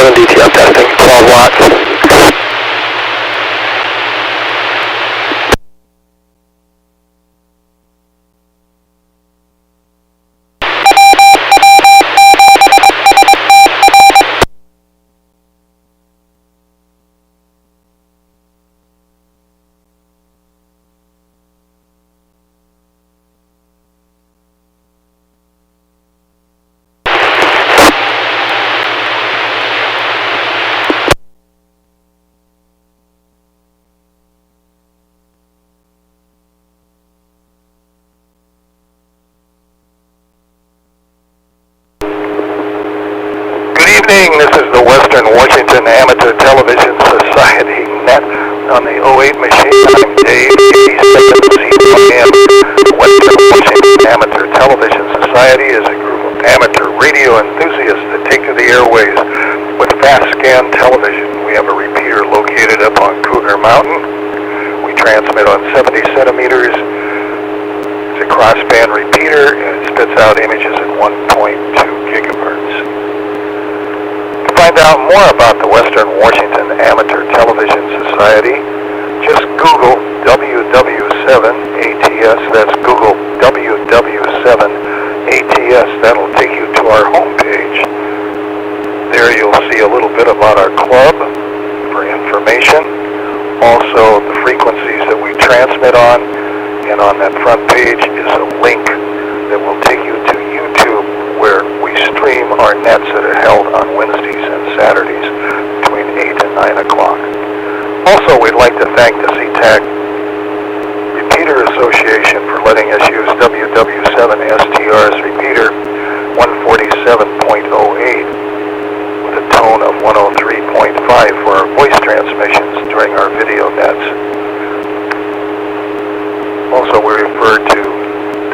WW7DTS testing, 12 watts. This is the Western Washington Amateur Television Society net on the 08 machine. I'm Dave, 87CM. Western Washington Amateur Television Society is a group of amateur radio enthusiasts that take to the airways with fast scan television. We have a repeater located up on Cougar Mountain. We transmit on 70 centimeters. It's a crossband repeater and it spits out images at 1.2 gigahertz. Find out more about the Western Washington Amateur Television Society, just Google WW7ATS. That's Google WW7ATS. That'll take you to our homepage. There you'll see a little bit about our club for information. Also the frequencies that we transmit on. And on that front page is a link that will take you to YouTube where we stream our nets that are held on Wednesdays and Saturdays between 8 and 9 o'clock. Also, we'd like to thank the SeaTac Repeater Association for letting us use WW7STR's repeater 147.08 with a tone of 103.5 for our voice transmissions during our video nets. Also, we refer to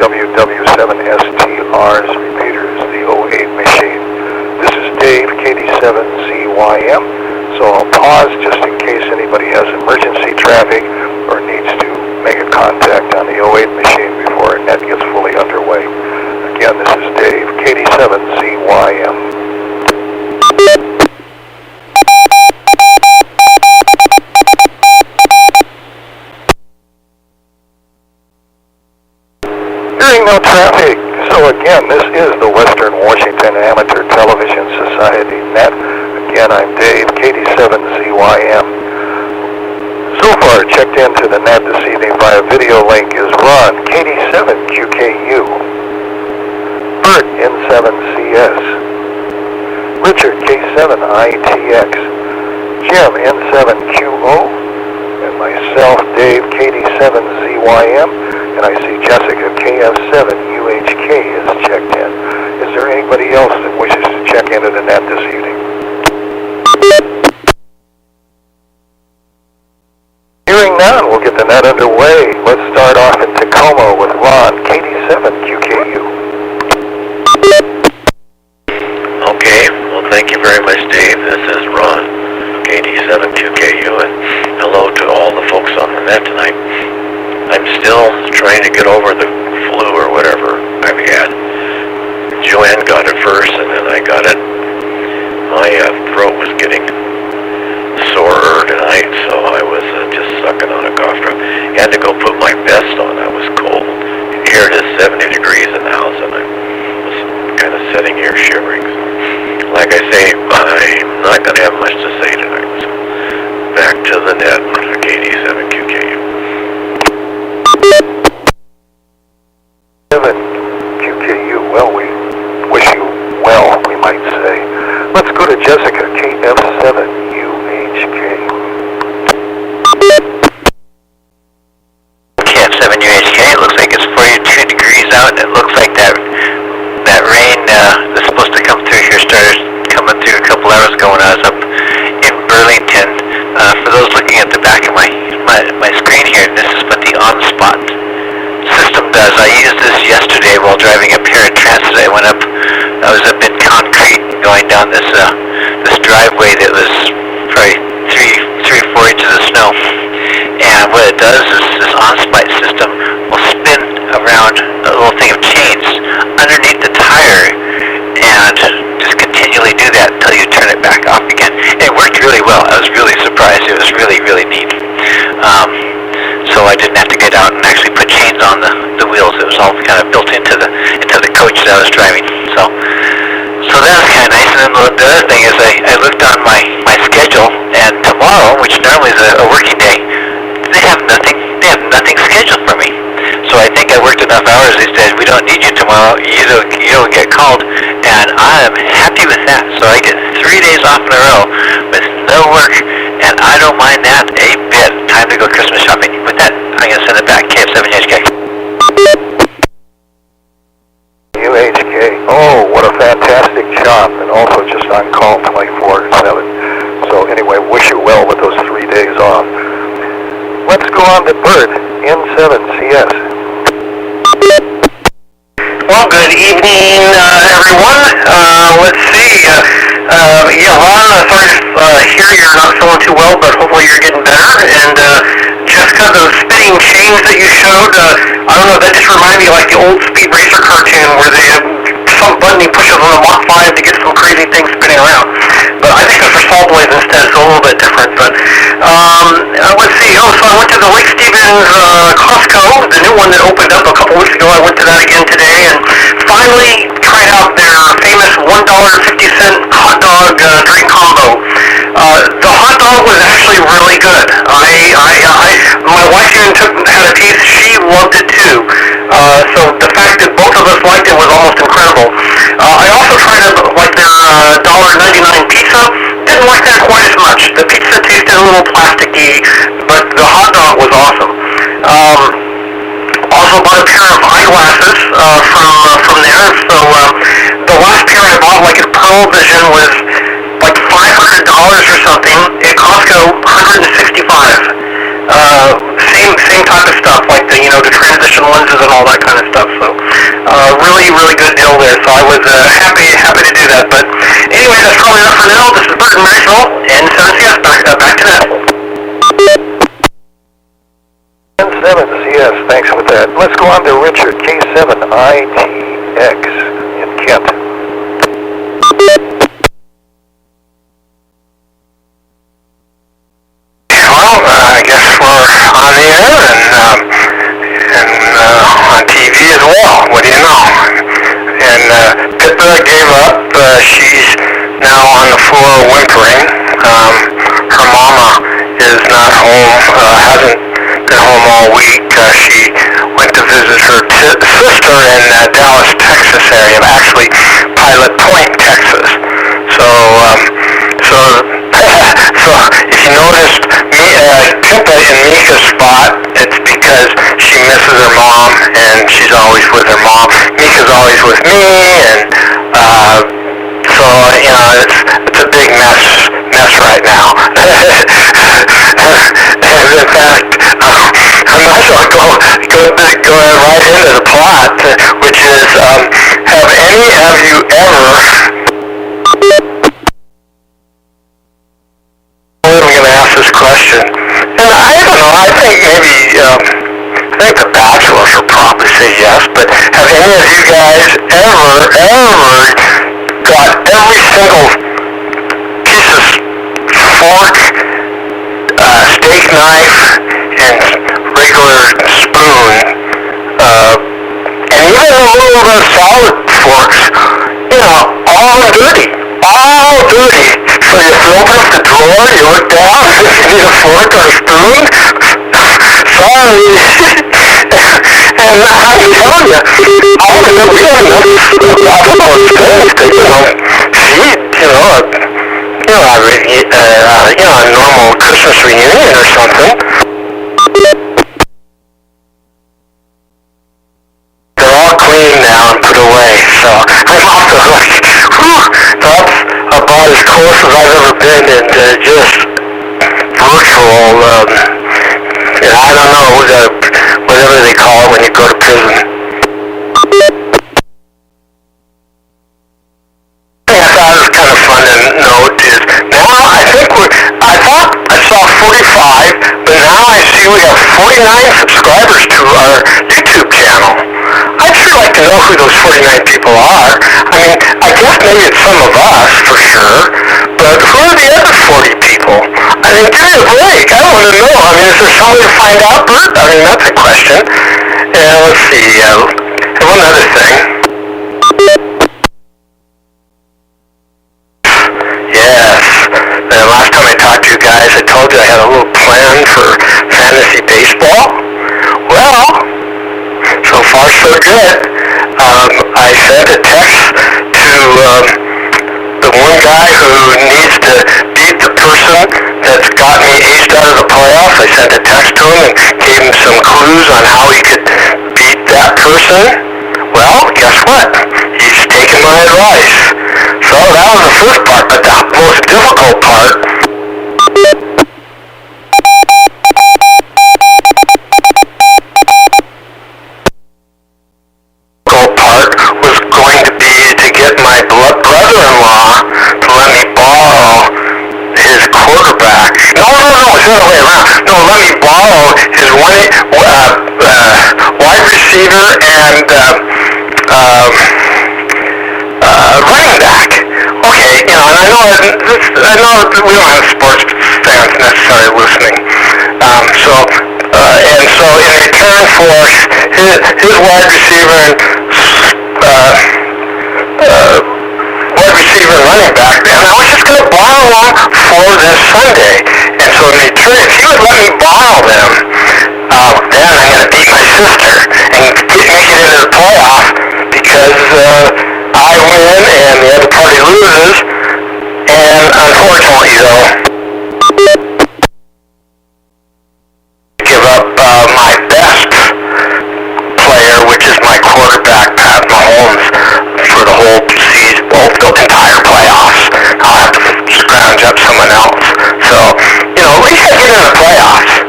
WW7STR's repeaters, the 08 machine. This is Dave, KD7CYM, so I'll pause just in case anybody has emergency traffic or needs to make a contact on the 08 machine before our net gets fully underway. Again, this is Dave, KD7CYM. No traffic. So again, this is the Western Washington Amateur Television Society net. Again, I'm Dave, KD7CYM. So far, checked into the net this evening via video link is Ron, KD7QKU, Bert, N7CS, Richard, K7ITX, Jim, N7QO, and myself, Dave, KD7ZYM. And I see Jessica, KF7UHK is checked in. Is there anybody else that wishes to check into the net this evening? Hearing none, we'll get the net underway. Let's start off in Tacoma with Ron, KD7QKU. Okay, well thank you very much, Dave. This is Ron, KD7QKU, and hello to all the folks on the net tonight. I'm still trying to get over the flu or whatever I've had. Joanne got it first, and then I got it. My throat was getting sore tonight, so I was just sucking on a cough drop. Had to go put my vest on. I was cold. Here it is 70 degrees in the house, and I was kind of sitting here shivering. So, like I say, I'm not going to have much to say tonight. So back to the net with KD7QKU. 7QKU, well, we wish you well, we might say. Let's go to Jessica, KF7UHK. KF7UHK, it looks like it's 42 degrees out, and it looks like that rain that's supposed to come through here started coming through a couple hours ago when I was up in Burlington. For those looking at the back of my screen here, this is what the on-spot system does. I used this yesterday while driving up here in transit. I was up in concrete going down this driveway that was probably 3-4 inches of snow. And what it does is this on-spot system will spin around a little thing of chains underneath the tire and just continually do that until you turn it back off again. was all kind of built into the coach that I was driving. So that was kind of nice. And then the other thing is I looked on my schedule, and tomorrow, which normally is a working day, they have nothing scheduled for me. So I think I worked enough hours. They said, we don't need you tomorrow. You don't get called. And I am happy with that. So I get 3 days off in a row with no work, and I don't mind that a bit. Time to go Christmas shopping. With that, I'm going to send it back. KF7HK. UHK. Oh, what a fantastic job. And also just on call 24/7. So anyway, wish you well with those 3 days off. Let's go on to Bert, N7CS. Well, good evening, everyone. Let's see. Ron, sorry to hear you're not feeling too well, but hopefully you're getting better. And Jessica, those spinning chains that you showed, I don't know, that just reminded me of like the old Speed Racer cartoon where they have some button he pushes on the Mach 5 to get some crazy thing spinning around. But I think it's for saw blades instead, so a little bit different. But let's see. Oh, so I went to the Lake Stevens Costco, the new one that opened up a couple weeks ago. I went to that again today, and finally tried out their famous $1.50 hot dog drink combo. The hot dog was actually really good. My wife even had a piece. She loved it too. So the fact that both of us liked it was almost incredible. I also tried like their $1.99 pizza. Didn't like that quite as much. The pizza tasted a little plasticky, but the hot dog was awesome. Also bought a pair of eyeglasses from there. So the last pair I bought, like a Pearl Vision, was like $500 or something. At Costco, $165. Same type of stuff, like the transition lenses and all that kind of stuff. So really good deal there. So I was happy to do that. But anyway, that's probably enough for now. This is Bert in Marysville, and CS back to that. N7CS, thanks for that. Let's go on to Richard, K7ITX in Kent. Well, I guess we're on the air and on TV as well. What do you know? And Pippa gave up. She's now on the floor whimpering. Her mama is not home, hasn't been home all week. She went to visit her sister in Dallas, Texas area, actually Pilot Point, Texas. So if you noticed Pippa in Mika's spot, it's because she misses her mom, and she's always with her mom. Mika's always with me, and so it's a big mess right now. And in fact, I might as well go right into the plot, which is, have any of you ever? I'm going to ask this question, and I don't know. I think maybe I think the bachelors will probably say yes. But have any of you guys ever got every single piece of fork, steak knife, and regular spoon, and even a little bit of salad forks, all dirty. So you open up the drawer, you look down, if you need a fork or a spoon, sorry. And I'm telling you, all the good feed, a normal Christmas reunion or something. They're all clean now and put away, so I'm off the hook. That's about as close as I've ever been into just virtual, I don't know, whatever they call it when you go to prison. I thought it was kind of fun to note is now I thought I saw 45, but now I see we have 49 subscribers to our YouTube channel. I'd sure like to know who those 49 people are. I mean, I guess maybe it's some of us, for sure, but who are the other 40 people? I mean, give me a break. I want to know. I mean, is there some way to find out, Bert? I mean, that's a question. And let's see, one other thing. Yes. The last time I talked to you guys, I told you I had a little plan for fantasy baseball. Well, so far so good. I sent a text to the one guy who needs to beat the person that's got me aced out of the playoffs. I sent a text to him and gave him some clues on how he could beat that person. Well, guess what? He's taken my advice. So that was the first part, but the most difficult part was going to be to get my brother-in-law to let me borrow his quarterback. No, it's the other way around. No, let me borrow his wide receiver and running back. Okay, and I know we don't have sports fans necessarily listening. So in return for his wide receiver and running back, and I was just going to borrow them for this Sunday. And so in return, if he would let me borrow them, then I'm going to beat my sister and make it into the playoff because I win and the other party loses. And unfortunately, though, give up my best player, which is my quarterback, Pat Mahomes, for the whole season, the entire playoffs. I'll have to scrounge up someone else. So, at least I get in the playoffs.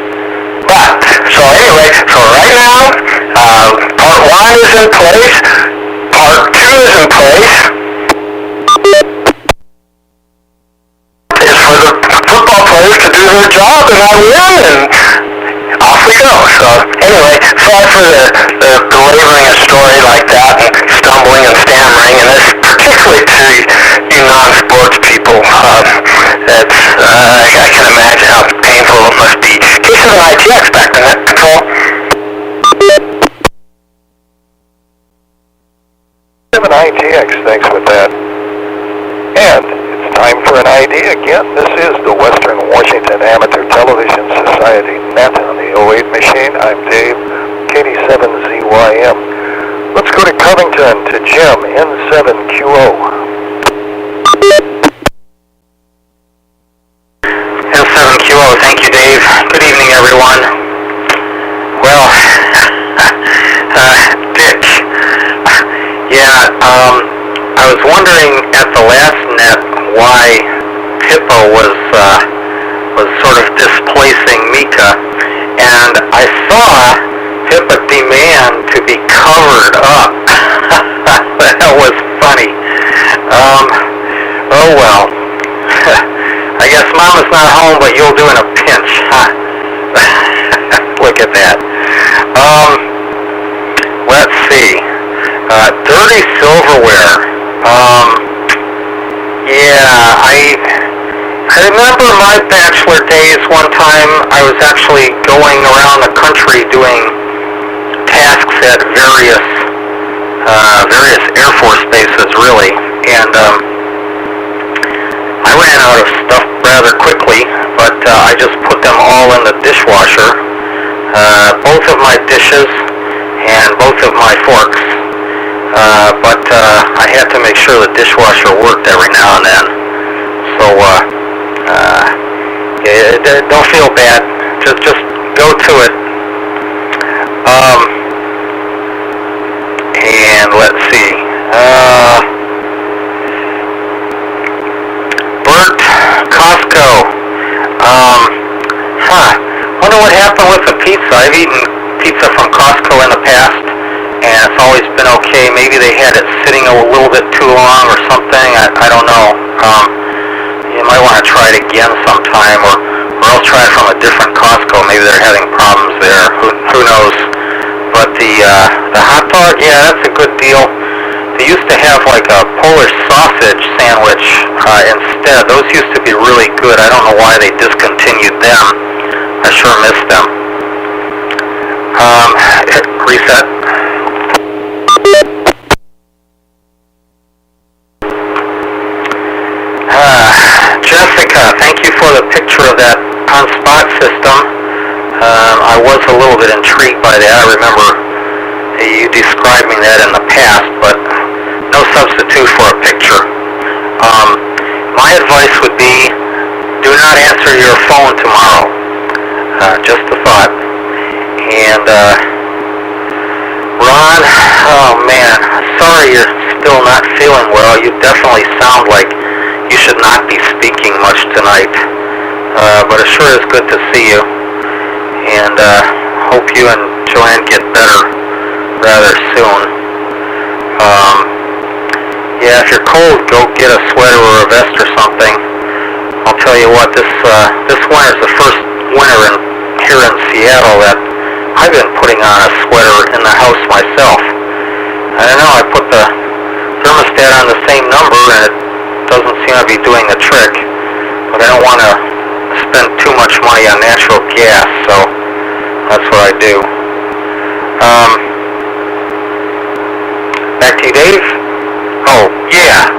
But, so anyway, so right now, part 1 is in place, part 2 is in place. Is for the football players to do their job, and I win, and off we go. So anyway, sorry for the belaboring a story like that and stumbling and stammering, and this particularly to you non-sports people. I can imagine how painful it must be. Case of an ITX back to net control. An ITX, thanks with that. And it's time for an ID again. This is the Western Washington Amateur Television Society net on the 08 machine. I'm Dave, KD7ZYM. Let's go to Covington to Jim, N7QO. N7QO, thank you, Dave. Good evening, everyone. Well, Dick, I was wondering at the last net why Pippo was sort of displacing Mika, and I saw Pippa demand to be covered up. That was funny. Oh well. I guess Mama's not home, but you'll do in a pinch, huh? Look at that. Let's see. Dirty silverware. I remember my bachelor days. One time I was actually going around the country doing tasks at various Air Force bases, really, and I ran out of stuff rather quickly, but I just put them all in the dishwasher, both of my dishes and both of my forks, but I had to make sure the dishwasher worked every now and then, so don't feel bad, just go to it. And let's see, Bert, Costco, wonder what happened with the pizza. I've eaten pizza from Costco in the past, and it's always been okay. Maybe they had it sitting a little bit too long or something, I don't know. You might want to try it again sometime, or else try it from a different Costco. Maybe they're having problems there, who knows. But the hot dog, yeah, that's a good deal. They used to have like a Polish sausage sandwich instead. Those used to be really good. I don't know why they discontinued them. I sure miss them. Reset. picture of that on-spot system. I was a little bit intrigued by that. I remember you describing that in the past, but no substitute for a picture. My advice would be, do not answer your phone tomorrow. Just a thought. And Ron, oh man, sorry you're still not feeling well. You definitely sound like you should not be speaking much tonight. But it sure is good to see you. And hope you and Joanne get better rather soon. Yeah, if you're cold, go get a sweater or a vest or something. I'll tell you what, this winter's the first winter here in Seattle that I've been putting on a sweater in the house myself. I don't know, I put the thermostat on the same number and it doesn't seem to be doing the trick. But I don't want to spend too much money on natural gas, so that's what I do. Back to you, Dave. Oh, yeah.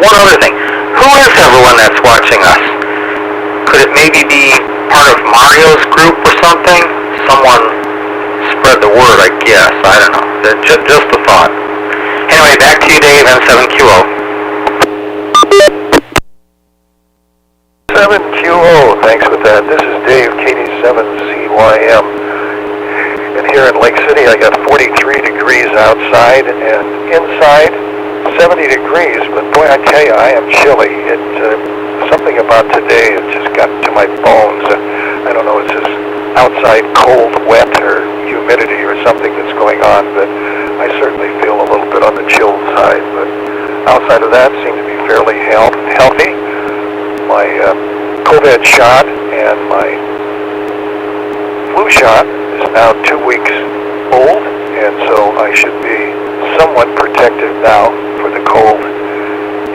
One other thing. Who is everyone that's watching us? Could it maybe be part of Mario's group or something? Someone spread the word, I guess. I don't know. Just a thought. Anyway, back to you, Dave, N7QO. 7QO, thanks for that. This is Dave, KD7CYM. And here in Lake City, I got 43 degrees outside, and inside, 70 degrees. But boy, I tell you, I am chilly. Something about today, it just got to my bones. I don't know, it's just outside cold, wet, or humidity or something that's going on, but I certainly feel a little bit on the chilled side. But outside of that, seems to be fairly healthy. My COVID shot and my flu shot is now 2 weeks old, and so I should be somewhat protected now for the cold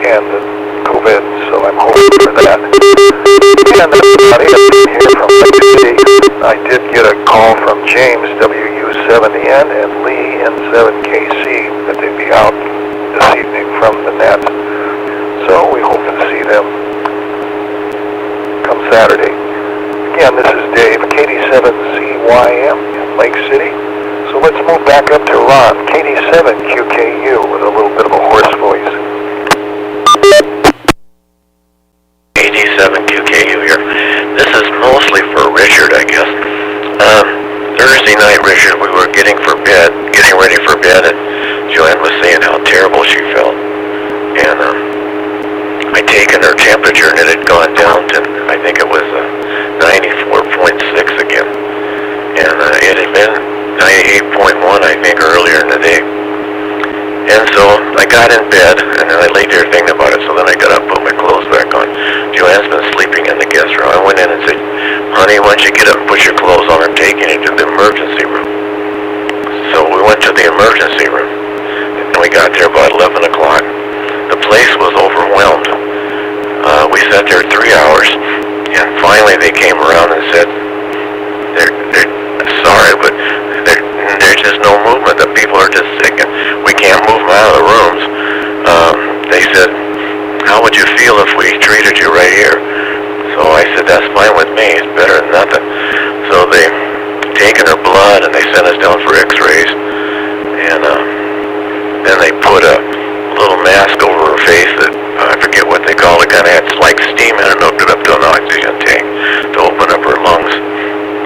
and the COVID, so I'm hoping for that. And that's about it here from Lake City. I did get a call from James, WW7ATS, and Lee, N7KC, that they'd be out this evening from the net. So we hope to see them come Saturday. Again, this is Dave, KD7CYM in Lake City. So let's move back up to Ron, KD7QKU, with a little bit of a hoarse voice. KD7QKU here. This is mostly for Richard, I guess. Thursday night, Richard, we were getting ready for bed, and Joanne was saying how terrible she felt. And I'd taken her temperature, and it had gone down to, I think it was 94.6 again. And it had been 98.1, I think, earlier in the day. And so I got in bed, and then I laid there thinking about it, so then I got up, put my clothes back on. Joanne's been sleeping in the guest room. I went in and said, honey, why don't you get up and put your clothes on? I'm taking you to the emergency room. So we went to the emergency room, and we got there about 11 o'clock. The place was overwhelmed. We sat there 3 hours, and finally they came around and said, they're sorry, but there's just no movement. The people are just sick, and we can't move them out of the rooms. They said, how would you feel if we treated you right here? So I said, that's fine with me. It's better than nothing. So they taken her blood, and they sent us down for x-rays. And then they put a little mask over her face that, I forget what they call it, kind of had like steam in it, and hooked it up to an oxygen tank to open up her lungs.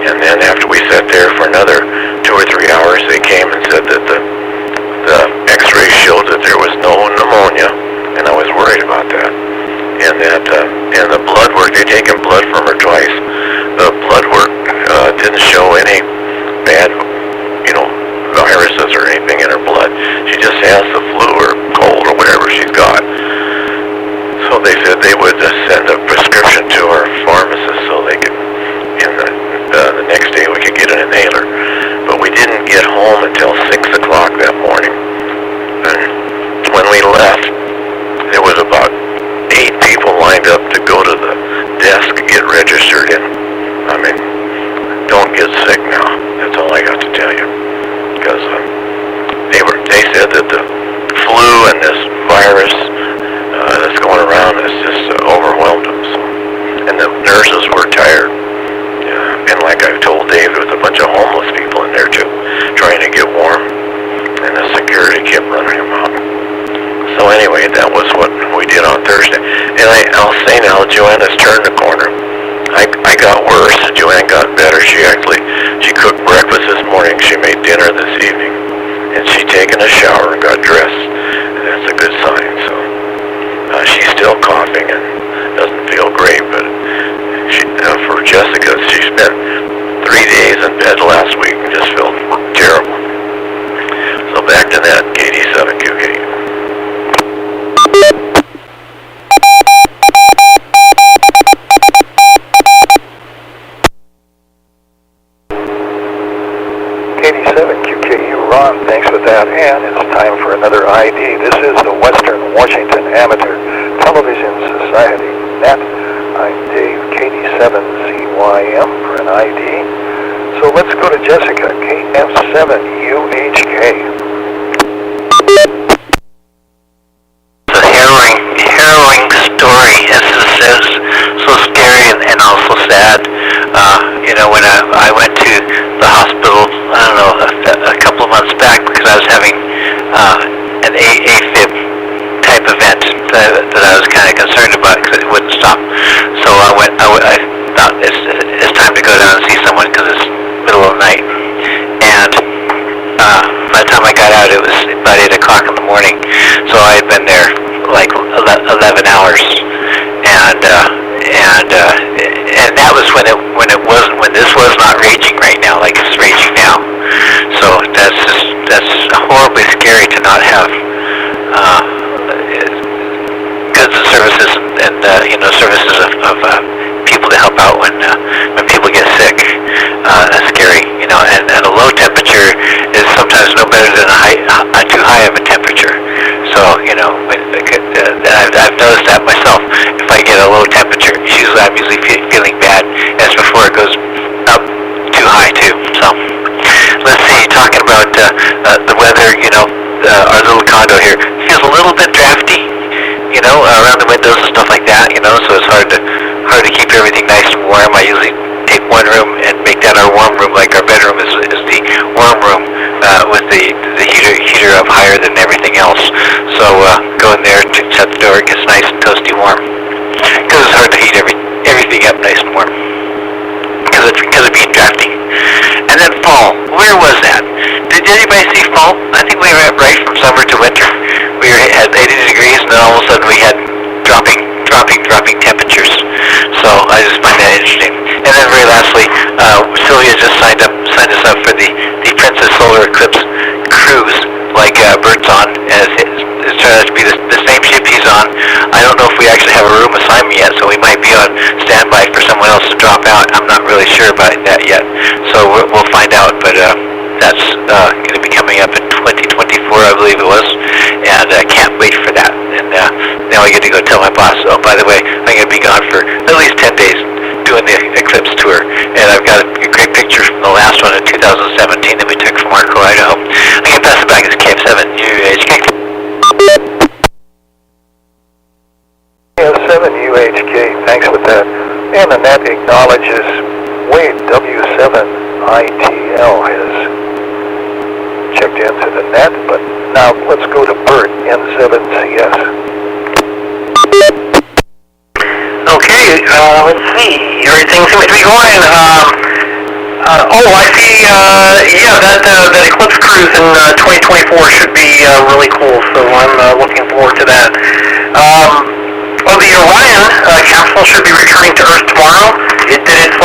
And then after we sat there for another 2 or 3 hours, they came and said that the x-rays showed that there was no pneumonia, and I was worried about that. And that and the blood work, they'd taken blood from her twice. The blood work didn't show any bad, viruses or anything in her blood. She just has the flu or cold or whatever she's got. So they said they would send a prescription to our pharmacist so they could, the next day we could get an inhaler. But we didn't get home until 6 o'clock that morning. And when we left, there was about 8 people lined up to go to the desk to get registered in. I mean, don't get sick now. That's all I got to tell you. Because they said that the flu and this virus that's going around has just overwhelmed them. So, and the nurses were kept running him out. So anyway, that was what we did on Thursday. And I'll say now, Joanna's turned the corner. I got worse. Joanne got better. She cooked breakfast this morning. She made dinner this evening. And she's taken a shower and got dressed. And that's a good sign. So she's still coughing and doesn't feel great. But for Jessica, she spent 3 days in bed last week and just felt terrible. So back to that, KD7QK. KD7QKU, Ron, thanks for that. And it's time for another ID. This is the Western Washington Amateur Television Society Net. I'm Dave, KD7CYM for an ID. So let's go to Jessica, KF7UHK. It's a harrowing story. This is so scary and also sad. When I went to the hospital, I don't know, a couple of months back because I was having an AFib type event that I was kind of concerned about because it wouldn't stop. So I thought it's time to go down and see someone because it's middle of the night. And by the time I got out, it was about 8 o'clock in the morning. So I had been there like 11 hours. And that was when this was not raging right now, like it's raging now. So that's horribly scary to not have goods and services and services of people to help out when people get sick. That's scary, and a low temperature is sometimes no better than a too high of a temperature. So I've noticed that myself. If I get a low temperature, I'm usually feeling bad as before it goes up too high too. So let's see. Talking about the weather, our little condo here feels a little bit drafty. Around the windows and stuff like that. So it's hard to keep everything nice and warm. I usually take one room and make that our warm room, like our bedroom is the warm room with the heater up higher than everything else. So go in there, shut the door, it gets nice and toasty warm. Because it's hard to heat everything up nice and warm. Because of being drafty. And then fall. Where was that? Did anybody see fall? I think we were right from summer to winter. We had 80 degrees, and then all of a sudden we had dropping temperatures. So I just find that interesting. And then very lastly, Sylvia just signed us up for the Princess Solar Eclipse cruise, like Bert's on. It's turned out to be the same ship he's on. I don't know if we actually have a room assignment yet, so we might be on standby for someone else to drop out. I'm not really sure about that yet, so we'll find out. But that's going to be coming up in 2024, I believe it was, and I can't wait for that. And now I get to go tell my boss, oh, by the way, I'm going to be gone for at least 10 days doing the eclipse tour. And I've got a great picture from the last one in 2017 that we took from Marco, Idaho. I'm going to pass it back to KF7UHK. KF7UHK, thanks for that. And the net acknowledges Wade W7ATS has checked into the net, but now let's go to Bert, N7CS. Okay, let's see. Everything seems to be going. I see. That Eclipse cruise in 2024 should be really cool. So I'm looking forward to that. The Orion capsule should be returning to Earth tomorrow. It did its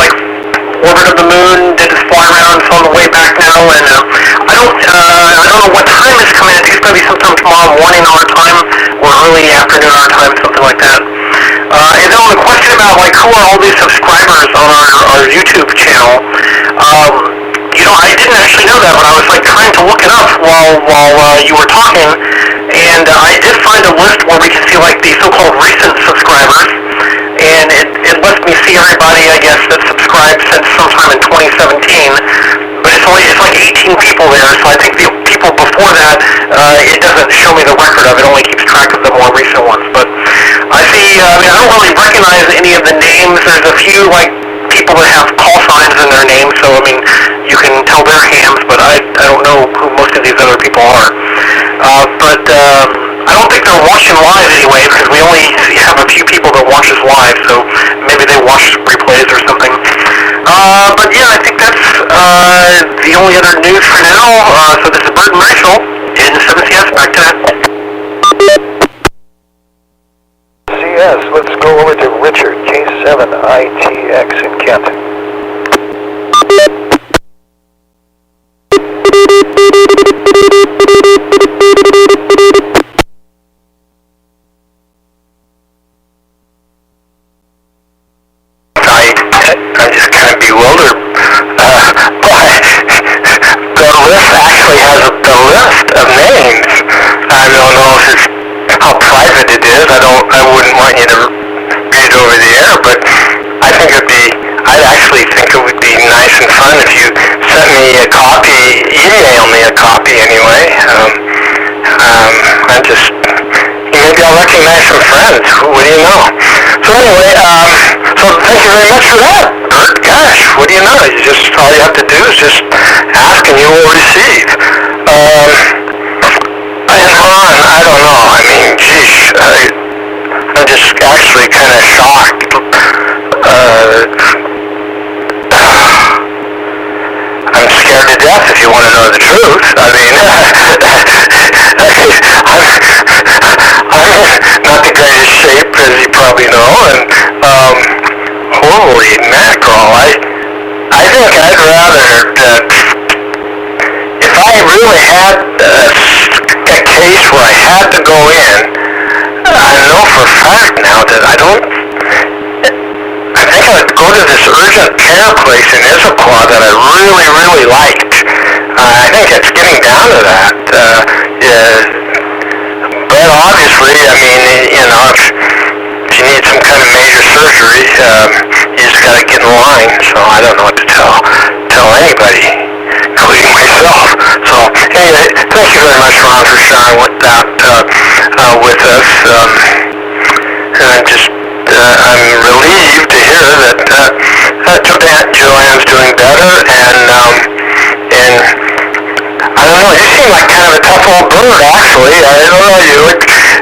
orbit of the moon, did its fly around, it's on the way back now, and I don't know what time it's coming. I think it's going to be sometime tomorrow morning our time, or early afternoon our time, something like that. And then on the question about who are all these subscribers on our YouTube channel, I didn't actually know that, but I was trying to look it up while you were talking, and I did find a list where we can see the so-called recent subscribers, and it lets me see everybody, I guess, that subscribed since sometime in 2017, but it's 18 people there, so I think the people before that, it doesn't show me the record of it, only keeps track of the more recent ones, but I see, I don't really recognize any of the names. There's a few, people that have call signs in their name, so I mean, you can tell their hams, but I don't know who most of these other people are. But I don't think they're watching live anyway, because we only have a few people that watch us live, so maybe they watch replays or something. But yeah, I think that's the only other news for now. So this is Bert and Rachel in 7CS. Back to that. CS, let's go over to Richard, K7ITX in Kent. I'm just kind of bewildered by the list actually has the list of names. I don't know if it's how private it is. I wouldn't want you to read it over the air, but I'd actually think it would be nice and fun if you sent me a copy, email me a copy anyway. Maybe I'll recognize some friends. What do you know? So anyway, so thank you very much for that, Bert. Gosh, what do you know? All you have to do is just ask and you will receive. And Ron, I don't know. I mean, geez, I'm just actually kind of shocked. I'm scared to death if you want to know the truth. I mean, I'm not the greatest shape, as you probably know, and holy mackerel, I think I'd rather, if I really had a case where I had to go in, I know for a fact now that I think I would go to this urgent care place in Issaquah that I really, really liked. I think it's getting down to that. But obviously, I mean, you know, if you need some kind of major surgery, you just got to get in line. So I don't know what to tell anybody, including myself. So anyway, thank you very much, Ron, for sharing that with us. And I'm relieved to hear that Joanne's doing better, and I don't know, you seem like kind of a tough old bird, actually. I don't know you.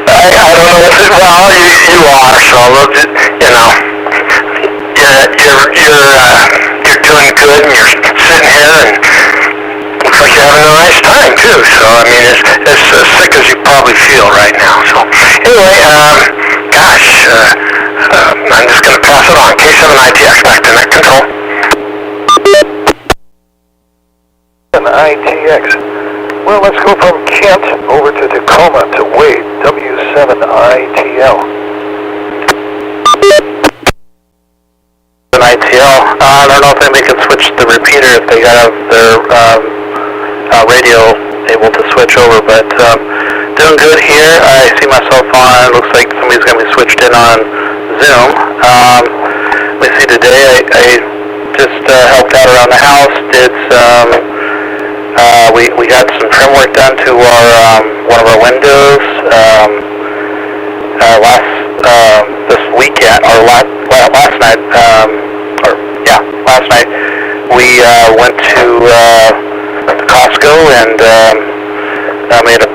I don't know if you are, so, you know, you're doing good, and you're sitting here, and looks like you're having a nice time, too. So, I mean, it's as sick as you probably feel right now. So, anyway, gosh, I'm just going to pass it on. K7ITX, back to net control. ITX. Well, let's go from Kent over to Tacoma to Wade, W7ITL. ITL. I don't know if anybody can switch the repeater if they got their radio able to switch over, but doing good here. I see myself on, looks like somebody's going to be switched in on Zoom. Let me see, today I just helped out around the house, did some, we got some trim work done to our one of our windows this weekend, or last night, last night we went to Costco and made a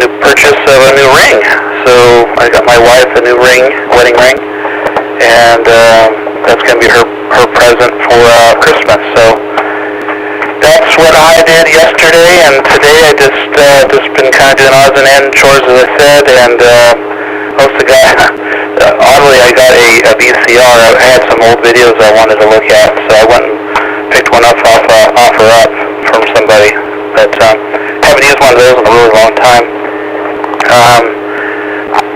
new purchase of a new ring. So I got my wife a new wedding ring, and that's going to be her present for Christmas. So that's what I did yesterday, and today I just been kind of doing odds and ends chores, as I said, and also oddly I got a VCR. I had some old videos I wanted to look at, so I went and picked one up off Offer Up from somebody, but haven't used one of those in a really long time.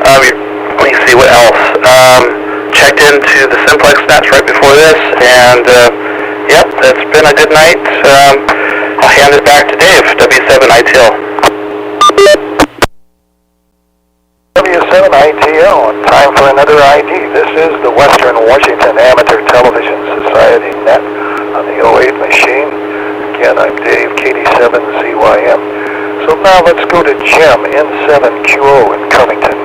Let me see what else. Checked into the Simplex Nets right before this, and yep, it's been a good night. I'll hand it back to Dave, W7ITL. W7ITL, time for another ID. This is the Western Washington Amateur Television Society net on the 08 machine. Again, I'm Dave, KD7ZYM. So now let's go to Jim, N7QO in Covington.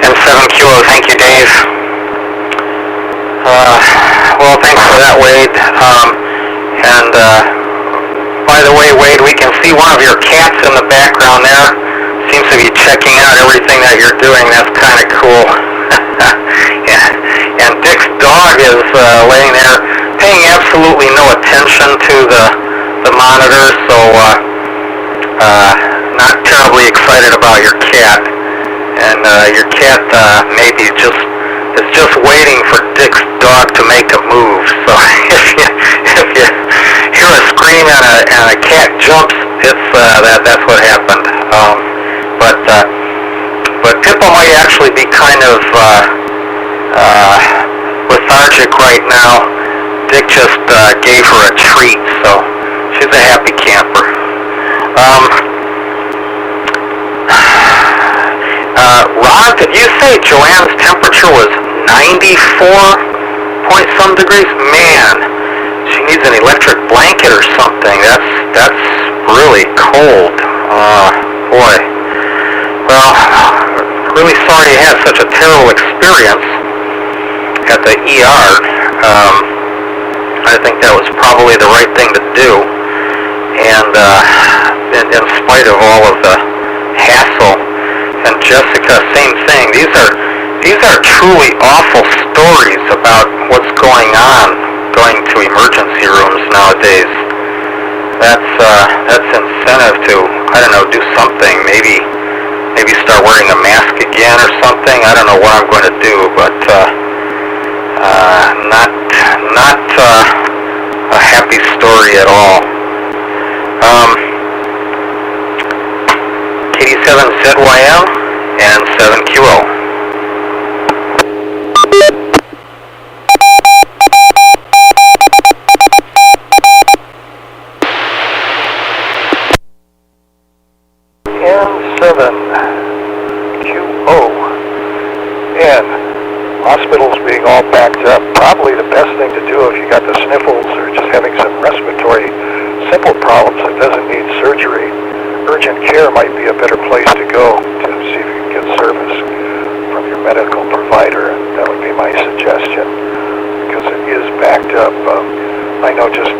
N7 that, Wade. By the way, Wade, we can see one of your cats in the background there. Seems to be checking out everything that you're doing. That's kind of cool. Yeah. And Dick's dog is laying there, paying absolutely no attention to the monitor, so not terribly excited about your cat. And your cat maybe is just waiting for Dick's dog to make a move. So if you hear a scream and a cat jumps, it's that's what happened. But Pippa might actually be kind of lethargic right now. Dick just gave her a treat, so she's a happy camper. Ron, did you say Joanne's temperature was 94 point some degrees? Man, she needs an electric blanket or something. That's really cold. Boy. Well, really sorry you had such a terrible experience at the ER. I think that was probably the right thing to do. And in spite of all of the hassle, and Jessica, same thing. These are truly awful stories about what's going on going to emergency rooms nowadays. That's incentive to, I don't know, do something. Maybe start wearing a mask again or something. I don't know what I'm going to do, but not a happy story at all. 87ZYM and 7QO. And hospitals being all backed up, probably the best thing to do if you got the sniffles or just having some respiratory simple problems that doesn't need surgery. Urgent care might be a better place to go to see if you can get service from your medical provider. That would be my suggestion, because it is backed up. I know just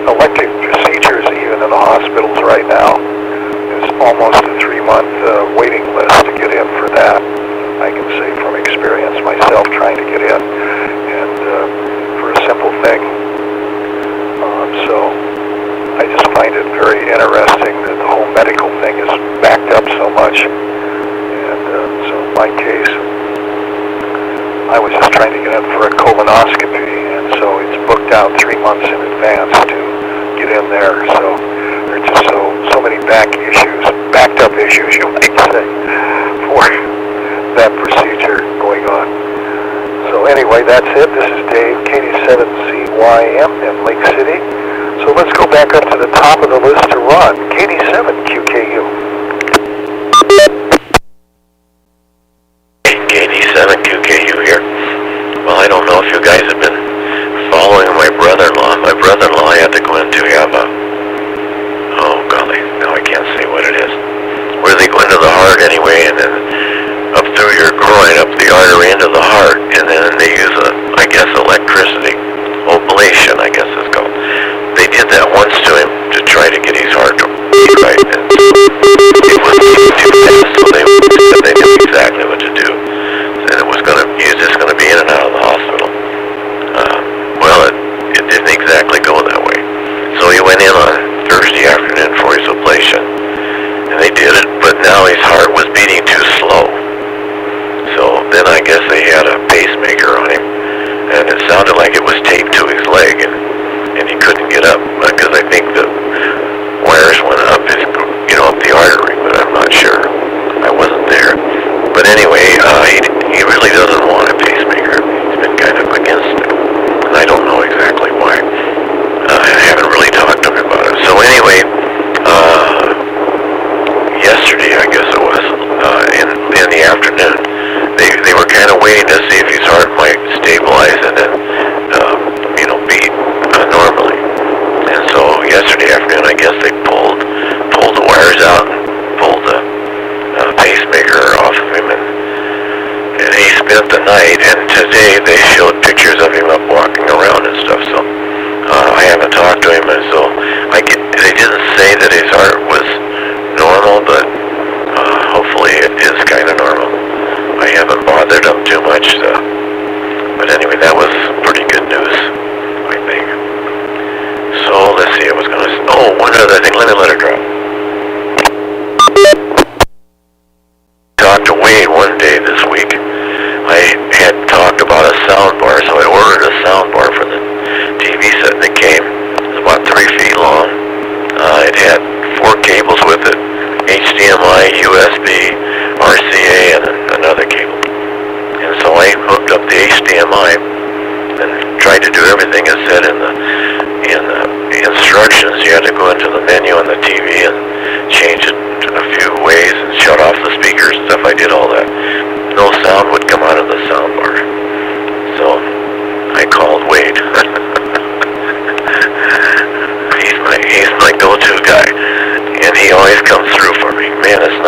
elective procedures even in the hospitals right now, there's almost a 3-month waiting list to get in for that. I can say from experience myself trying to get in, and for a simple thing. So I just find it very interesting that the whole medical thing is backed up so much. And so in my case, I was just trying to get in for a colonoscopy, and so it's booked out 3 months in advance to get in there. So there are just so many backed up issues, you might say, for that procedure going on. So anyway, that's it. This is Dave, KD7CYM in Lake City. So let's go back up to the top of the list to Ron, KD7QKU. KD7QKU here. Well, I don't know if you guys have been following my brother-in-law. My brother-in-law had to go into have oh golly, now I can't say what it is. Where they go into the heart anyway, and then up through your groin, up the artery into the heart, and then they use electricity, ablation, I guess it's called. They did that once to him to try to get his heart to beat right, and it was too fast, so they knew exactly what to do. And he was just going to be in and out of the hospital. Well, it didn't exactly go that way. So he went in on Thursday afternoon for his ablation, and they did it, but now his heart was beating too slow. So then I guess they had a pacemaker on him, and it sounded like it was taped to his leg, and he couldn't get up, because I think the wires went up up the artery, but I'm not sure. I wasn't there. But anyway, he really doesn't want a pacemaker. He's been kind of against it, and I don't know exactly why. I haven't really talked to him about it. So anyway, yesterday, I guess it was, in the afternoon, they were kind of waiting to see if his heart might stabilize and then, beat normally. And so yesterday afternoon, I guess they pulled the wires out and pulled the pacemaker off of him, and he spent the night. And today they showed pictures of him up walking around and stuff.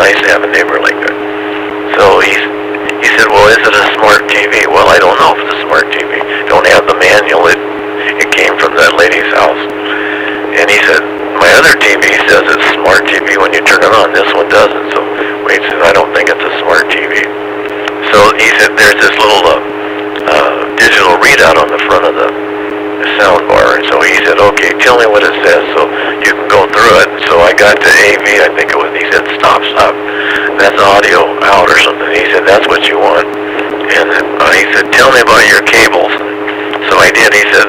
nice to have a neighbor like that. So he said, well, is it a smart TV? Well, I don't know if it's a smart TV. Don't have the manual. It came from that lady's house. And he said, my other TV says it's smart TV when you turn it on. This one doesn't. So Wade says, I don't think it's a smart TV. So he said, there's this little digital readout on the front of the sound bar. And so he said, okay, tell me what it says so you can go through it. So I got to AV, I think it was, he said, stop. That's audio out or something. He said, that's what you want. And he said, tell me about your cables. So I did. He said,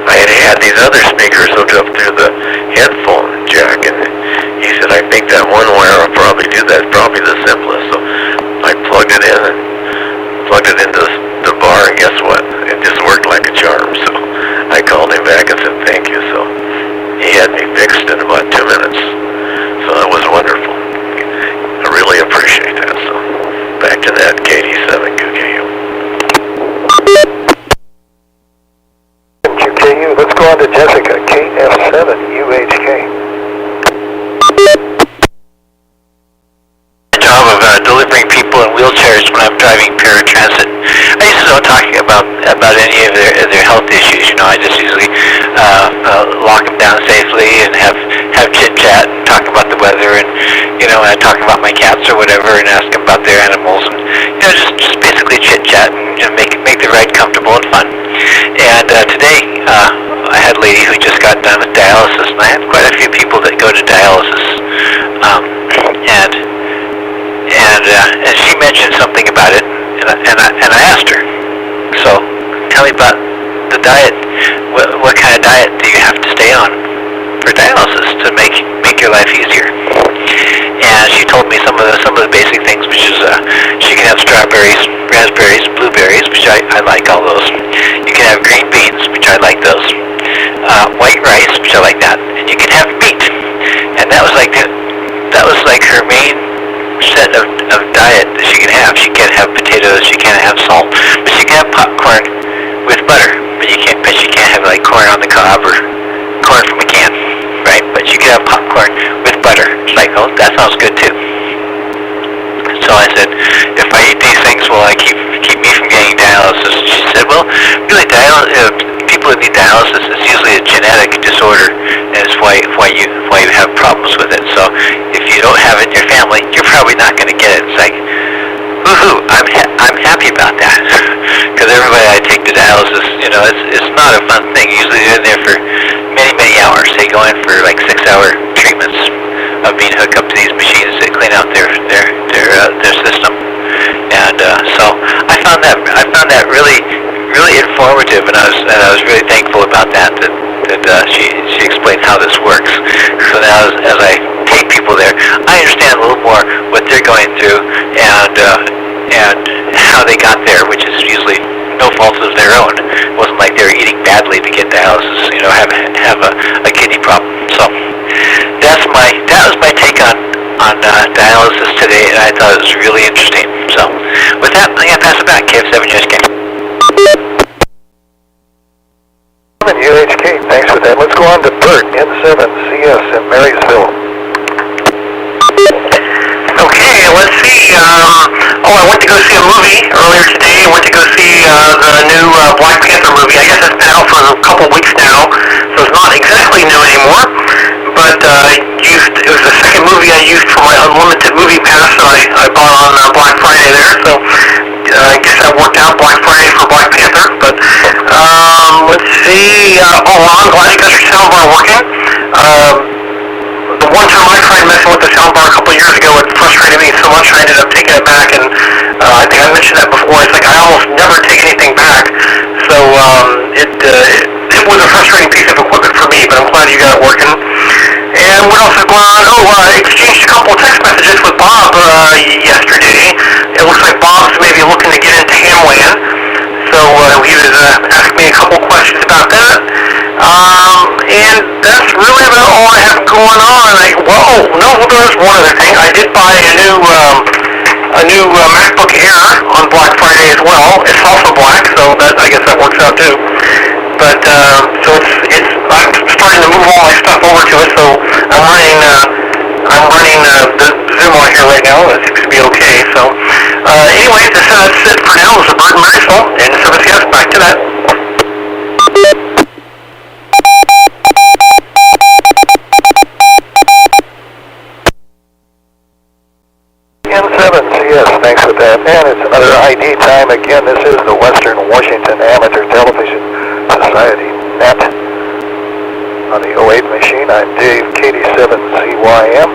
I had these other speakers hooked up through the headphone jack, and he said, I think that one wire will probably do that. It's probably the simplest. So I plugged it in and plugged it into the bar, and guess what? It just worked like a charm. So I called him back and said, thank you. So he had me fixed in about 2 minutes. So that was wonderful. I really appreciate that. So back to that KD7QKU. QKU, let's go on to Jessica, KF7UHK. Job of delivering people in wheelchairs when I'm driving paratransit. I usually don't talk about any of their health issues. You know, I just usually lock them down safely and have chit chat and talk about the weather, and I talk about my cats or whatever and ask them about their animals, and just basically chit chat and make the ride comfortable and fun. And today I had a lady who just got done with dialysis, and I have quite a few people that go to dialysis, and she mentioned something about it, and I asked her, so tell me about the diet. What kind of diet do you have to stay on for dialysis to make your life easier? And she told me some of the basic things, which is she can have strawberries, raspberries, blueberries, which I like all those. You can have green beans, which I like those. White rice, which I like that, and you can have meat. And that was like her main set of diet that she can have. She can't have potatoes, she can't have salt, but she can have popcorn with butter. But she can't have like corn on the cob or corn from a can, right? But you can have popcorn with butter. It's like, oh, that sounds good too. So I said, if I eat these things, will I keep me from getting dialysis? She said, well, really, people that need dialysis is usually a genetic disorder, and it's why you have problems with it. So if you don't have it in your family, you're probably not going to get it. It's like, woohoo! I'm happy about that, because everybody I take to dialysis, it's not a fun thing. Usually they're in there for many hours. They go in for like 6-hour treatments of being hooked up to these machines that clean out their system. And so I found that really informative, and I was really thankful about that she explained how this works. So now as I take people there, I understand a little more what they're going through and how they got there, which is usually no fault of their own. It wasn't like they were eating badly to get dialysis, have a kidney problem. So that was my take on dialysis today, and I thought it was really interesting. So with that, I'm going to pass it back. KF7UHK. UHK, thanks for that. Let's go on to Bert, N7CS in Marysville. Okay, let's see. I went to go see a movie earlier today. I went to go see the new Black Panther movie. I guess it's been out for a couple weeks now, so it's not exactly new anymore. But it was the second movie I used for my unlimited movie pass that I bought on Black Friday there. So I guess that worked out, Black Friday for Black Panther. But let's see. I'm glad you got your soundbar working. The one time I tried messing with the soundbar a couple of years ago, it frustrated me so much I ended up taking it back, and I think I mentioned that before. It's like I almost never take anything back, so it was a frustrating piece of equipment for me, but I'm glad you got it working. And what else is going on? I exchanged a couple of text messages with Bob yesterday. It looks like Bob's maybe looking to get into Hamland, so he was asking me a couple questions about that. And that's really about all I have going on. There's one other thing. I did buy a new MacBook Air on Black Friday as well. It's also black, so I guess that works out too. But so I'm starting to move all my stuff over to it. So I'm running the Zoom on now. It seems to be okay. So, anyway, that's it for now. This is Bert Marisol, and WW7ATS, back to that. N7CS, thanks for that. And it's another ID time. Again, this is the Western Washington Amateur Television Society net. On the 08 machine, I'm Dave, KD7CYM.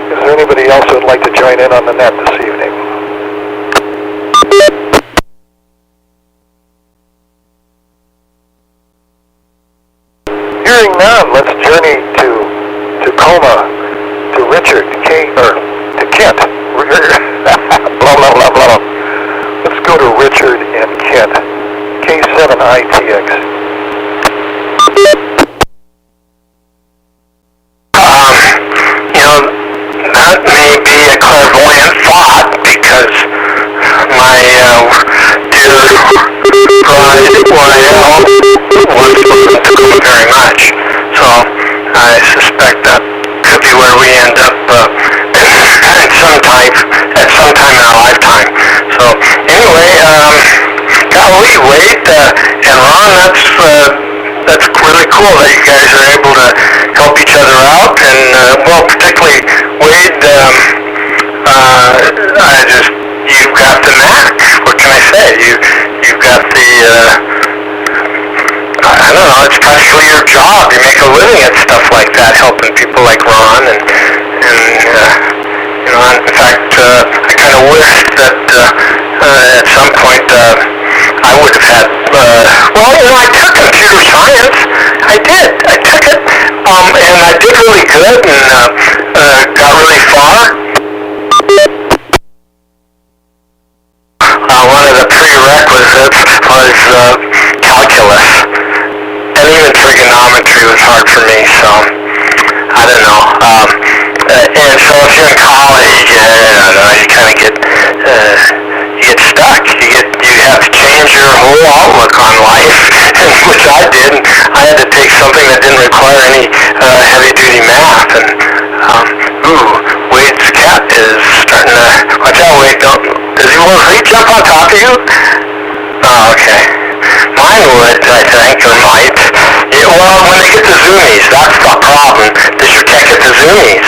Is there anybody else who would like to join in on the net this evening? Hearing none, let's journey to Tacoma, to Richard, to Kent. Blah, blah, blah, blah. Let's go to Richard and Kent. K7ITX. That may be a clairvoyant thought because my dear bride, YL, wants to go very much. So I suspect that could be where we end up at some time in our lifetime. So anyway, golly, Wade and Ron, that's really cool that you guys are able to help each other out, and well, particularly Wade, you've got the knack. What can I say? You've got the, I don't know, it's practically your job. You make a living at stuff like that, helping people like Ron, and in fact, I kind of wish that at some point I would have had, I took computer science. I did. I took it, and I did really good, and got really far. One of the prerequisites was calculus, and even trigonometry was hard for me, so I don't know. And so if you're in college, I don't know, you kind of get stuck. You have to change your whole outlook on life, which I did. I had to take something that didn't require any heavy-duty math, and Wade's cat is starting to, watch out, Wade, does he jump on top of you? Oh, okay. Mine would, I think, or might. Yeah, well, when they get the zoomies, that's the problem. Does your cat get the zoomies?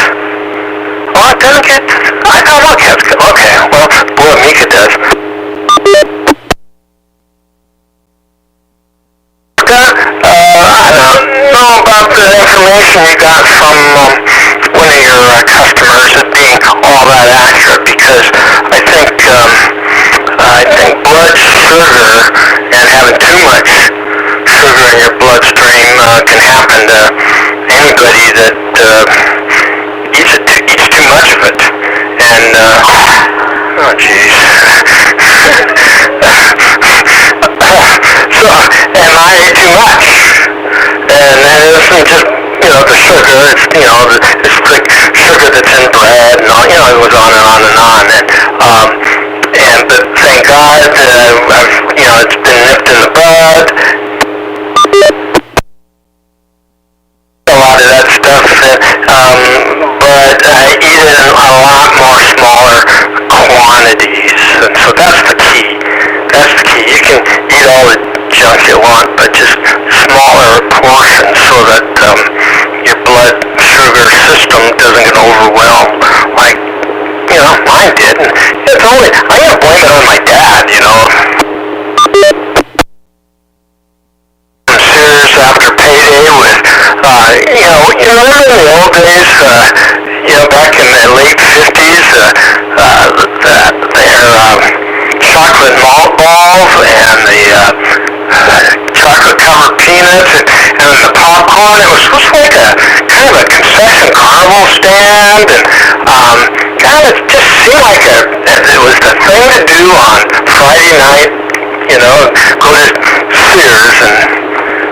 Oh, it doesn't get, I thought all cats get, okay, well, boy, Mika does. I don't know about the information you got from one of your customers as being all that accurate, because I think blood sugar and having too much sugar in your bloodstream can happen to anybody that eats too much of it. And oh jeez. So, and I ate too much. And it isn't just, the sugar, it's, it's like sugar that's in bread, and all, it goes on and on and on. But thank God, it's been nipped in the bud. A lot of that stuff, but I eat it in a lot more smaller quantities, and so that's the key. That's the key. You can eat all the junk you want, but just smaller portions so that your blood sugar system doesn't get overwhelmed like, mine did. And it's only, I'm going to blame it on my dad, Sears after payday with, remember in the old days, back in the late 50s, their chocolate malt balls and the chocolate-covered peanuts and the popcorn. It was like a kind of a concession carnival stand, and it just seemed like it was the thing to do on Friday night. Go to Sears, and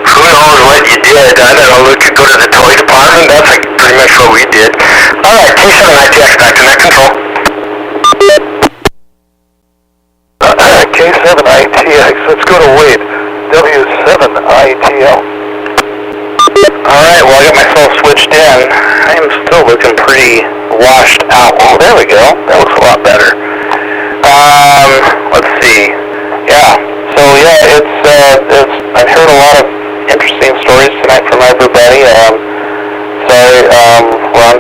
who knows what you did. I don't know. We could go to the toy department. That's like pretty much what we did. All right, K7ITX back to net control. K7ITX, let's go to Wade, W7ITL. Alright, well I got myself switched in. I am still looking pretty washed out. Oh, there we go. That looks a I've heard a lot of interesting stories tonight from everybody. Ron,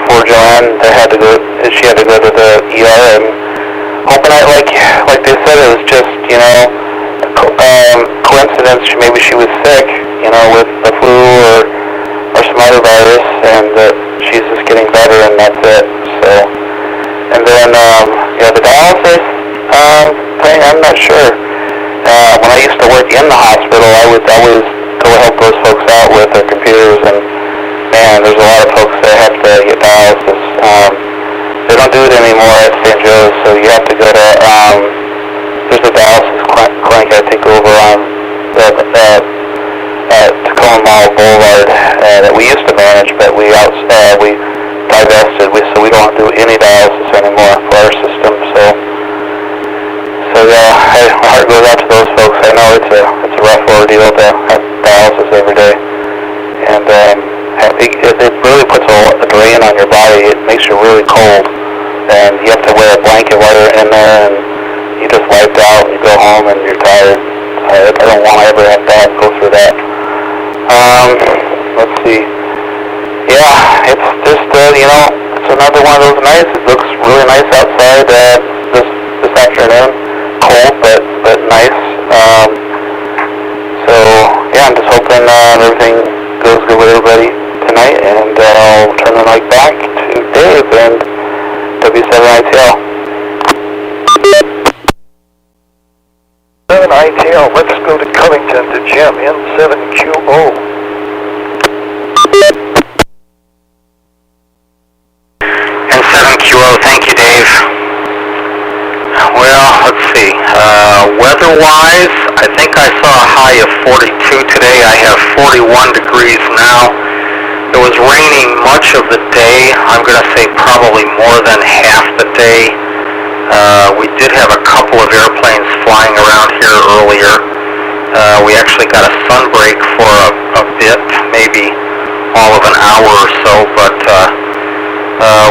for Joanne, she had to go to the ER, and hoping like they said, it was just, coincidence. Maybe she was sick, with the flu or some other virus, and that she's just getting better, and that's it. So, and then, the dialysis thing, I'm not sure. When I used to work in the hospital, I would always go help those folks out with their computers, and man, there's a lot of folks that have to get dialysis. They don't do it anymore at St. Joe's, so you have to go to, there's a dialysis clinic, I think, over on Tacoma Mall Boulevard that we used to manage, but we divested, so we don't do any dialysis anymore for our system. So yeah, my heart goes out to those folks. I know it's a rough ordeal to have dialysis every day, and it really puts a drain on your body. It makes you really cold, and you have to wear a blanket while you're in there, and you just wiped out, and you go home, and you're tired. I don't want to ever have to go through that. Let's see. Yeah, it's just, it's another one of those nights. It looks really nice outside this afternoon. Cold, but nice. So, yeah, I'm just hoping everything goes good with everybody tonight, and I'll turn the mic back to Dave and W7ATS. 7ITL, let's go to Covington to Jim, N7QO. N7QO, thank you, Dave. Well, let's see. Weather-wise, I think I saw a high of 42 today. I have 41 degrees now. It was raining much of the day. I'm going to say probably more than half the day. We did have a couple of airplanes flying around here earlier. We actually got a sunbreak for a bit, maybe all of an hour or so, but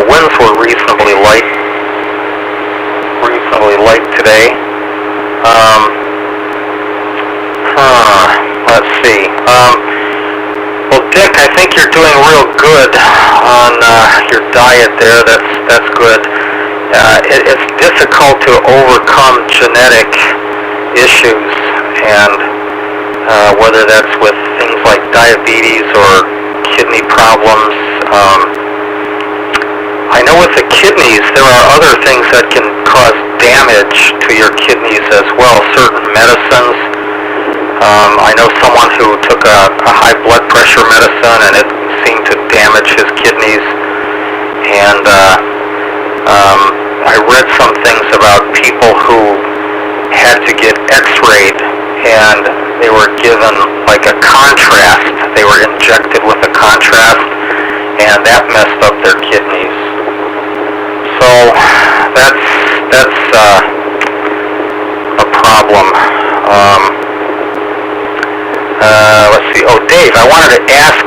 winds were reasonably light today. Let's see. Well, Dick, I think you're doing real good on your diet there. That's good. It's difficult to overcome genetic issues, and whether that's with things like diabetes or kidney problems. I know with the kidneys, there are other things that can cause damage to your kidneys as well, certain medicines. I know someone who took a high blood pressure medicine, and it seemed to damage his kidneys. And I read some things about people who had to get x-rayed, and they were given like a contrast. They were injected with a contrast, and that messed up their kidneys. So that's a problem. Let's see. Oh, Dave, I wanted to ask,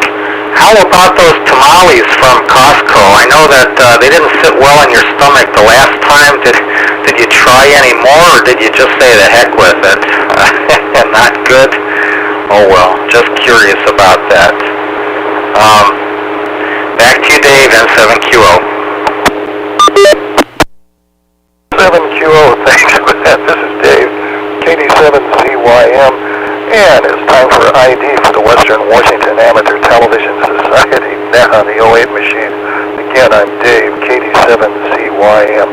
how about those tamales from Costco? I know that they didn't sit well in your stomach the last time. Did you try any more, or did you just say the heck with it? Not good? Oh well, just curious about that. Back to you, Dave, N7QO. 7QO, thanks for that. This is Dave, KD7CYM, and it's time for ID for the Western Washington Amateur Television Society, net on the 08 machine. Again, I'm Dave, KD7CYM.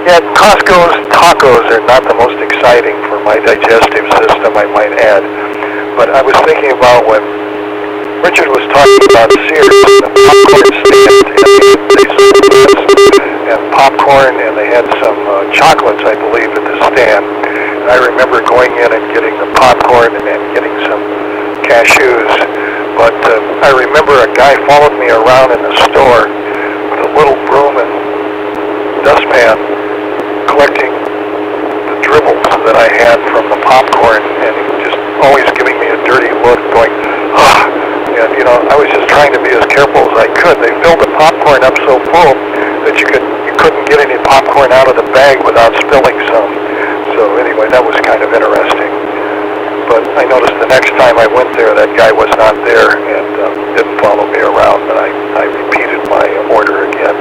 Yeah, Costco's tacos are not the most exciting for my digestive system, I might add. But I was thinking about when Richard was talking about Sears and the popcorn stand, and popcorn, and they had some chocolates, I believe, at the stand. And I remember going in and getting the popcorn and then getting some cashews. But I remember a guy followed me around in the store with a little broom and dustpan collecting the dribbles that I had from the popcorn, and just always giving me a dirty look, going, ah. And, I was just trying to be as careful as I could. They filled the popcorn up so full that you couldn't get any popcorn out of the bag without spilling some. So anyway, that was kind of interesting. but I noticed the next time I went there, that guy was not there and didn't follow me around, and I repeated my order again.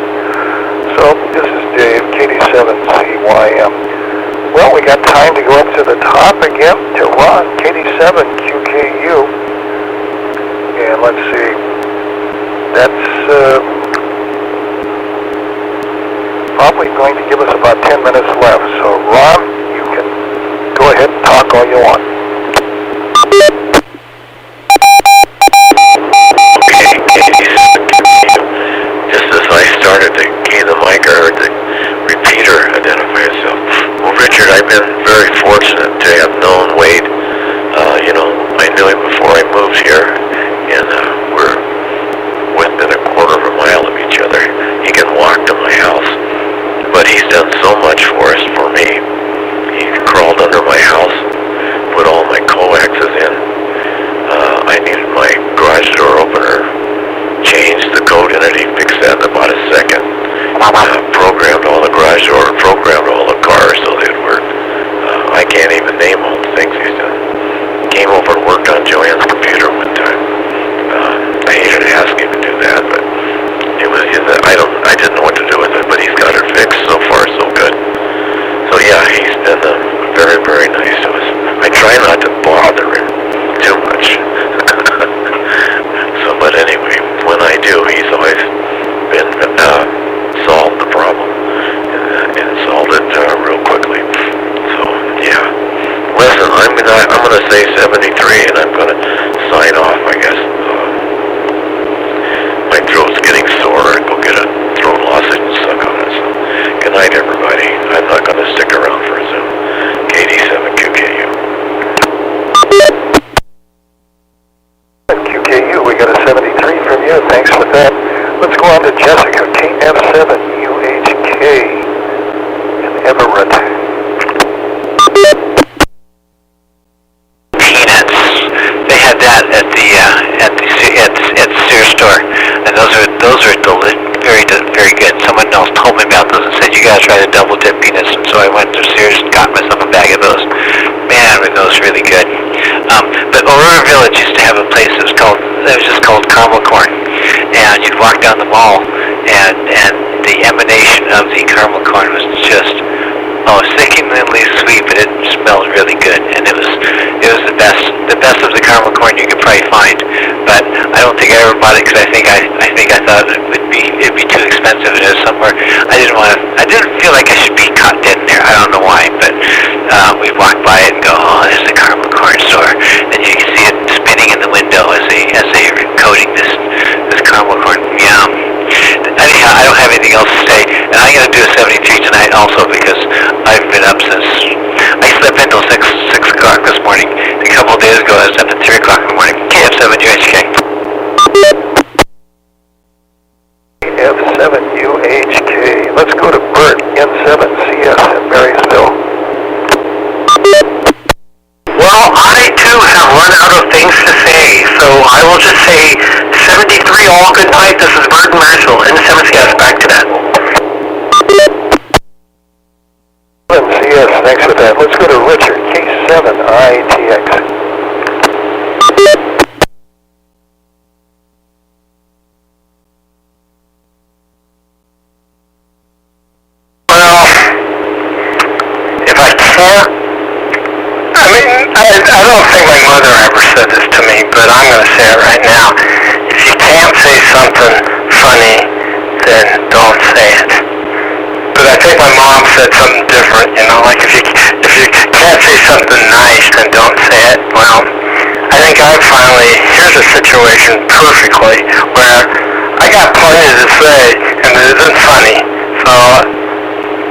So, this is Dave, KD7CYM. Well, we got time to go up to the top again to Ron, KD7QKU. And let's see, that's probably going to give us about 10 minutes left. So, Ron, you can go ahead and talk all you want. Just as I started to key the mic, I heard the repeater identify itself. Well, Richard, I've been very fortunate to have known Wade. I knew him before I moved here, and we're within a quarter of a mile of each other. He can walk to my house, but he's done so much for us, for me. He crawled under my house, put all my coaxes in. I needed my garage door opener changed, the code in it, he fixed that in about a second. Programmed all the garage door, programmed all the cars so they'd work. I can't even name all the things he's done. Came over and worked on Joanne's computer one time. I hated to ask him to do that, but I didn't know what to do with it, but he's got it fixed. So far, so good. So yeah, he's been very, very nice to us. I try not to bother him too much. But anyway, when I do, he's always been solved the problem and solved it real quickly. So yeah, listen, I'm gonna say 73, and I'm gonna sign off. I guess my throat's getting sore. Go get a throat lozenge and suck on it. So good night, everybody. I'm not gonna stick around for a Zoom. KD7QKU. We got a 73 from you. Thanks for that. Let's go on to Jessica, KF7UHK in Everett. Peanuts. They had that at the Sears store, and those are very good. Someone else told me about those and said you gotta try the double dip peanuts, and so I went to Sears and got myself a bag of those. Man, were those really good. But Aurora Village used to have a place that was just called caramel corn, and you'd walk down the mall, and the emanation of the caramel corn was just sickeningly sweet, but it smelled really good, and it was the best of the caramel corn you could probably find. But I don't think I ever bought it because I think I thought it'd be too expensive. It was somewhere I didn't feel like I should be caught dead in there. I don't know why, but we'd walk by it and go, oh, there's the caramel corn store, and you can see it spinning in the window as they are coating this caramel corn. Yum. Anyhow, I don't have anything else to say, and I'm going to do a 73 tonight also because I've been up since I slept until 6 o'clock this morning. A couple of days ago, I was up at 3 o'clock in the morning. KF7UHK. KF7UHK. Let's go to Bert, N7CS in Marysville. Well, I too have run out of things to say, so I will just say 73 all good night. This is Bert in Marysville, N7CS, back to that. CS, thanks for that. Let's go to Richard, K7ITX. Well, if I can't, I don't think my mother ever said this to me, but I'm going to say it right now. If you can't say something funny, then don't say it. But I think my mom said something different, like if you can't say something nice, then don't say it. Well, I think here's a situation perfectly where I got plenty to say, and it isn't funny. So,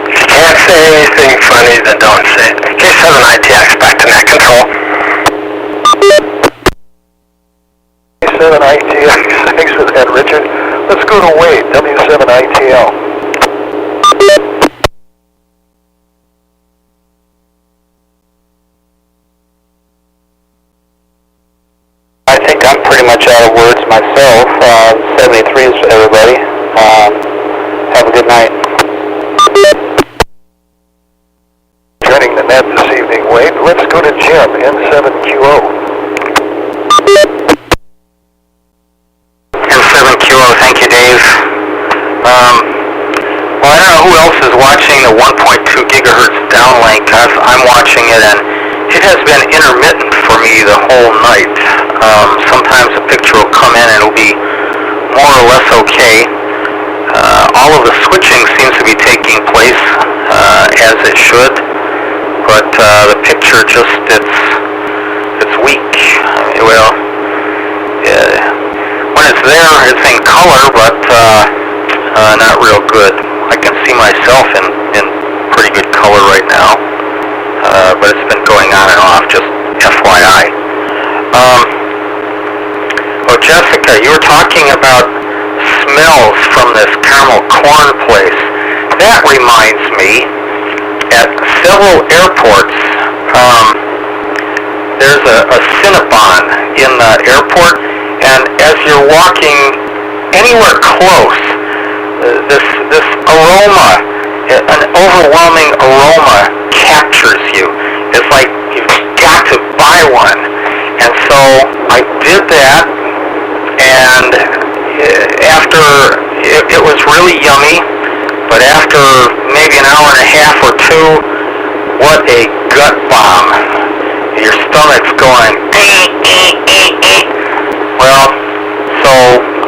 if you can't say anything funny, then don't say it. K7ITX, back to net control. K7ITX, thanks for that, Richard. Let's go to Wade, W7ITL. I think I'm pretty much out of words myself. 73 is for everybody. Have a good night. Joining the net this evening, Wade. let's go to Jim, N7QO. N7QO, thank you, Dave. Well, I don't know who else is watching the 1.2 gigahertz downlink. I'm watching it, and it has been intermittent for me the whole night. Sometimes a picture will come in and it'll be more or less okay. All of the switching seems to be taking place as it should, but the picture just, it's weak. Well, when it's there, it's in color, but not real good. I can see myself in pretty good color right now, but it's been going on and off, just FYI. Oh, Jessica, you were talking about smells from this caramel corn place. That reminds me, at several airports, there's a Cinnabon in the airport, and as you're walking anywhere close, this aroma, an overwhelming aroma captures you. It's like you've got to buy one. And so I did that, and after, it was really yummy, but after maybe an hour and a half or two, what a gut bomb. Your stomach's going, Well, so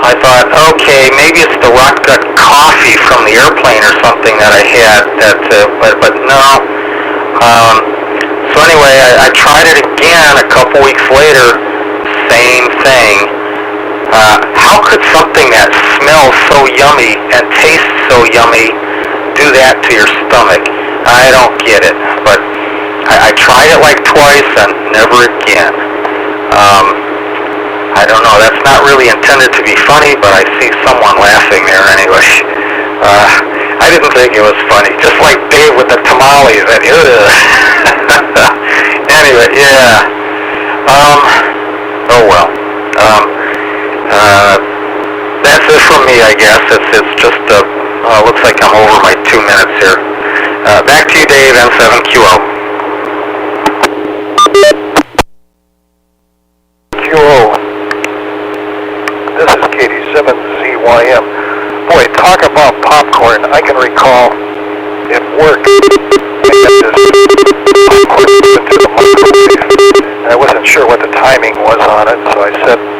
I thought, okay, maybe it's the rock gut coffee from the airplane or something that I had, but no. So anyway, I tried it again a couple weeks later, same thing. How could something that smells so yummy and tastes so yummy do that to your stomach? I don't get it, but I tried it like twice and never again. I don't know, that's not really intended to be funny, but I see someone laughing there anyway. I didn't think it was funny, just like Dave with the tamales. Anyway, yeah. Oh well. That's it from me, I guess. It's just, looks like I'm over my 2 minutes here. Back to you, Dave, N7QO. This is KD7ZYM. Boy, talk about popcorn. I can recall at work, I had this popcorn into the microwave, and I wasn't sure what the timing was on it, so I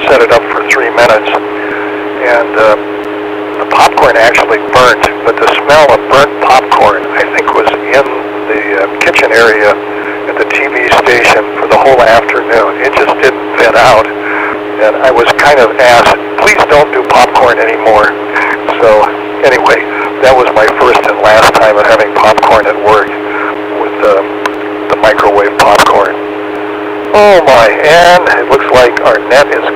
set it up for 3 minutes, and the popcorn actually burnt, but the smell of burnt popcorn, I think, was in the kitchen area at the TV station for the whole afternoon. It just didn't vent out. And I was kind of asked, please don't do popcorn anymore. So anyway, that was my first and last time of having popcorn at work with the microwave popcorn. Oh my, and it looks like our net is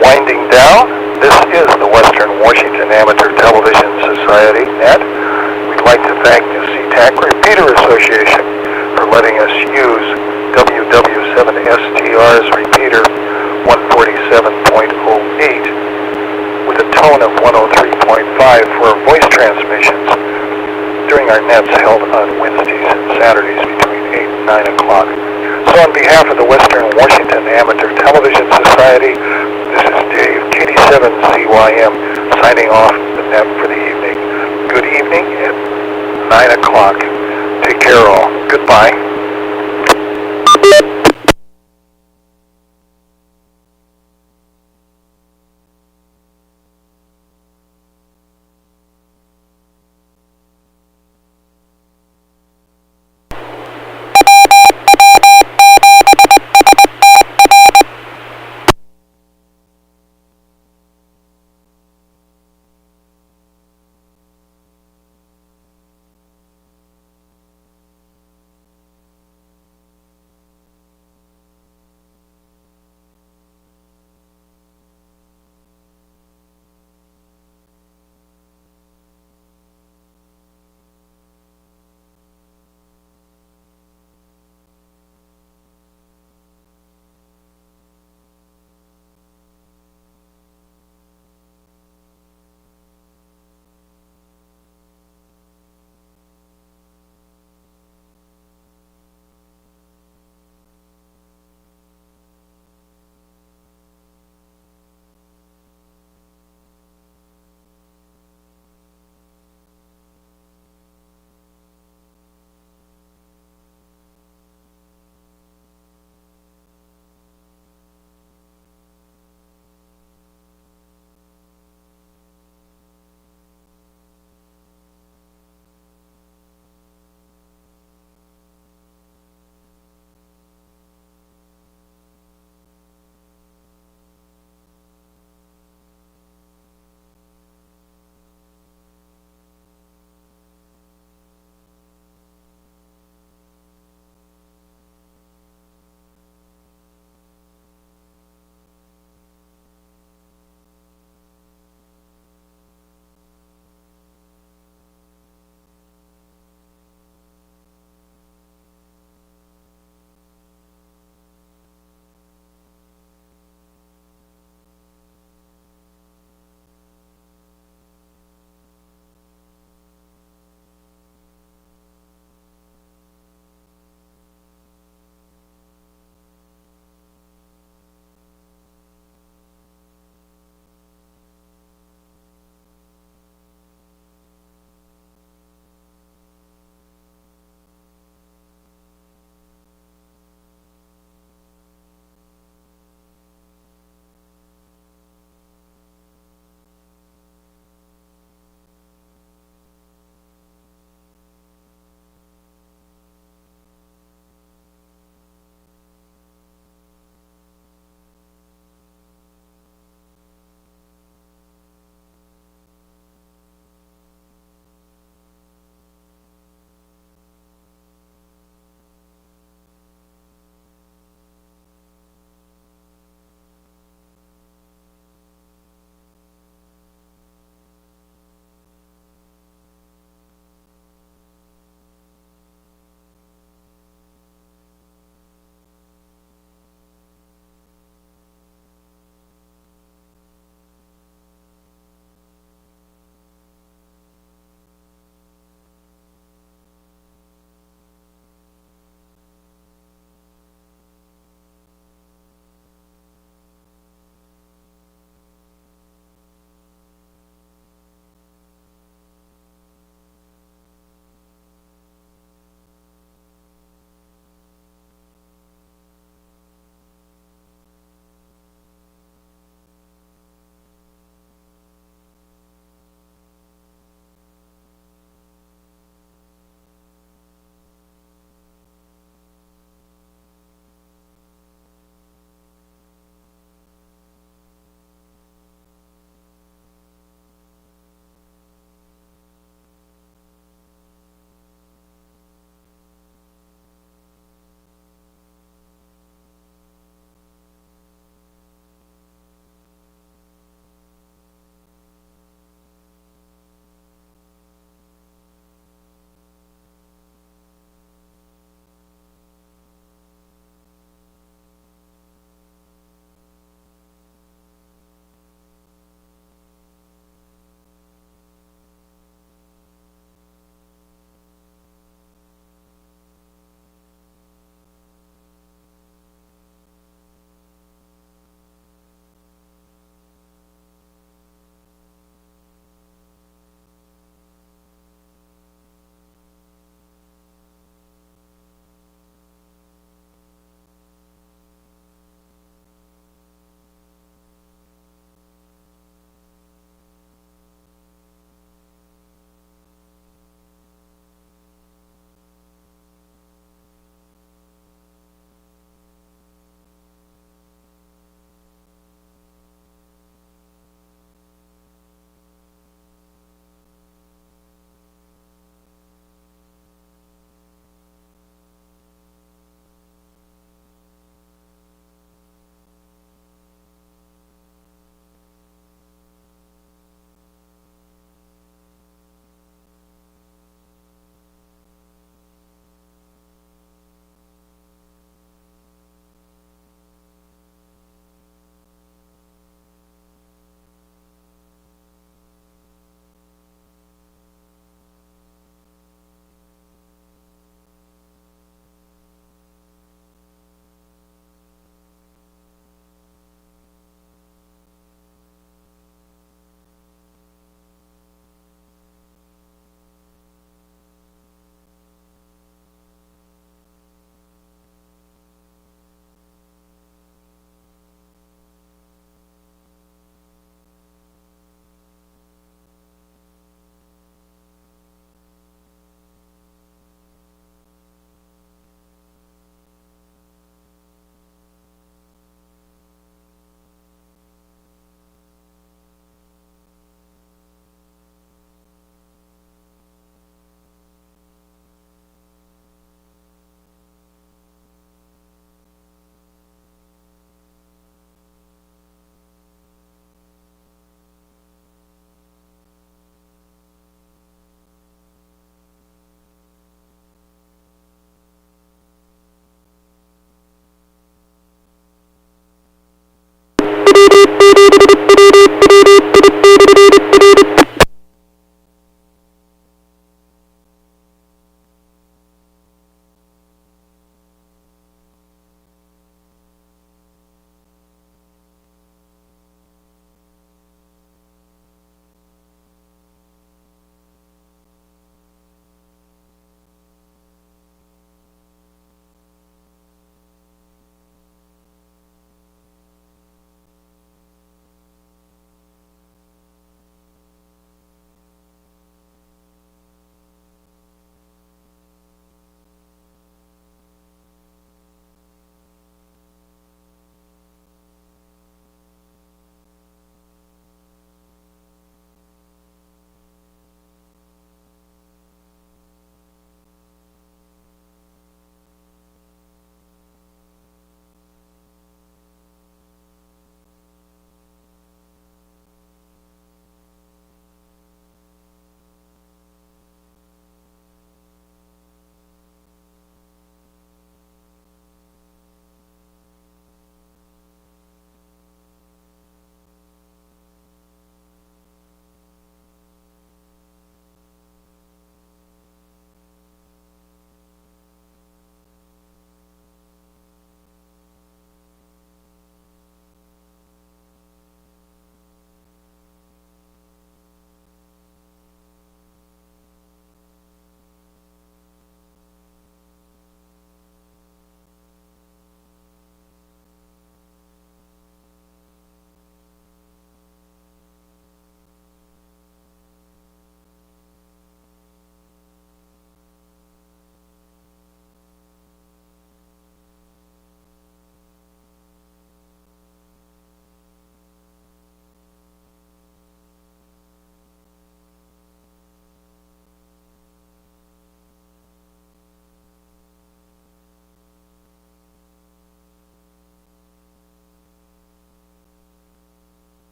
winding down. This is the Western Washington Amateur Television Society net. We'd like to thank the SeaTac Repeater Association for letting us use WW7STR's repeater 147.08 with a tone of 103.5 for voice transmissions during our nets held on Wednesdays and Saturdays between 8 and 9 o'clock. So on behalf of the Western Washington Amateur Television Society, this is Dave, KD7ZYM, signing off the net for the evening. Good evening at 9 o'clock. Take care all. Goodbye.